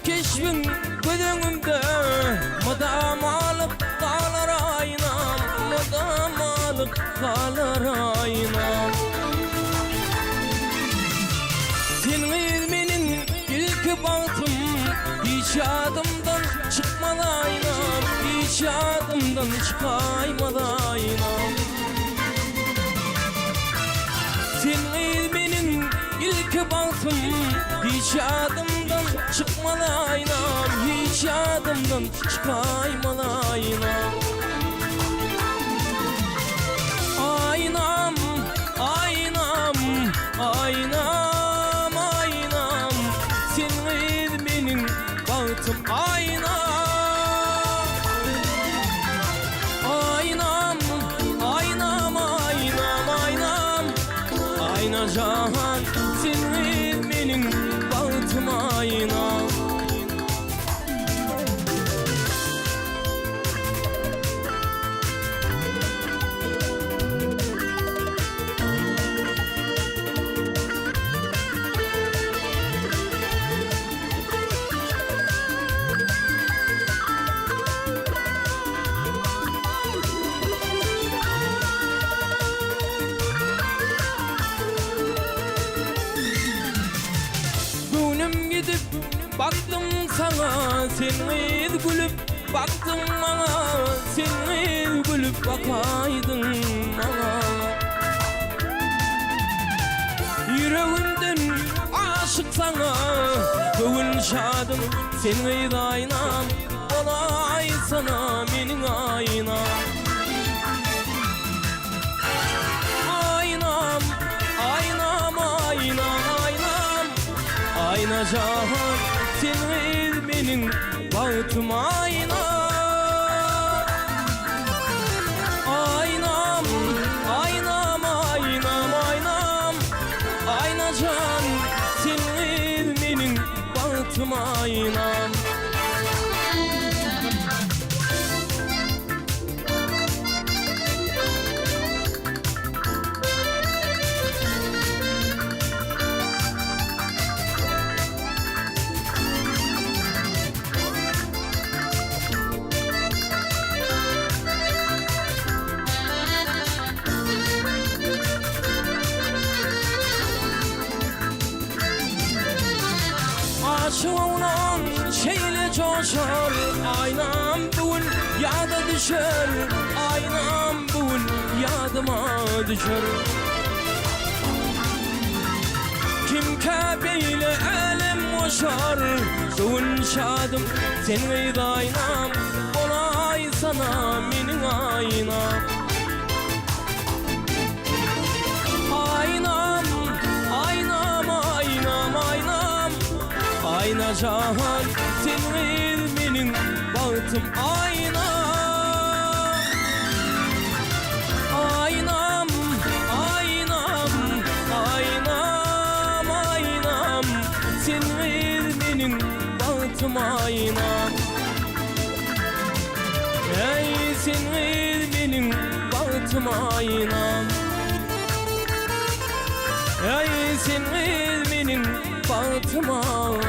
keşfin gözümde madamalık dağlar aynam, madamalık dağlar aynam. Senin ilminin ilk baktım, hiç adımdan çıkmadı aynam, hiç adımdan çıkaymadı aynam. Senin ilminin ilk baktım, hiç adımdan çıkmadı aynam, hiç adımdan çıkaymadı aynam. Aynam, aynam, aynam, aynam, senin ilminin baktım aynam. Aynam, aynam, aynam, aynam, ayna cahan, senin ilminin baktım aynam. Gidip baktım sana, sen gülüp baktım bana, sen gülüp bakaydın bana. Yüreğimden aşık sana, bugün şadım senin aynam, olay sana benim aynam. Aynam, aynam, aynam, aynam, ayna cahan, senin ilminin baktım aynam. Aynam, aynam, aynam, aynam, ayna cahan, senin ilminin baktım aynam. Aşığımdan şeyle coşar, aynam bugün yada düşer, aynam bugün yadıma düşer. Kim Kabe'yle elem boşar, bugün şadım senin aynam, olay sana benim aynam. Aynam, aynam, aynam, aynam, ayna cahan, senin ilminin baktım aynam. Aynam, aynam, aynam, aynam, senin ilminin baktım aynam. Ey senin ilminin baktım aynam. Ey senin ilminin baktım aynam.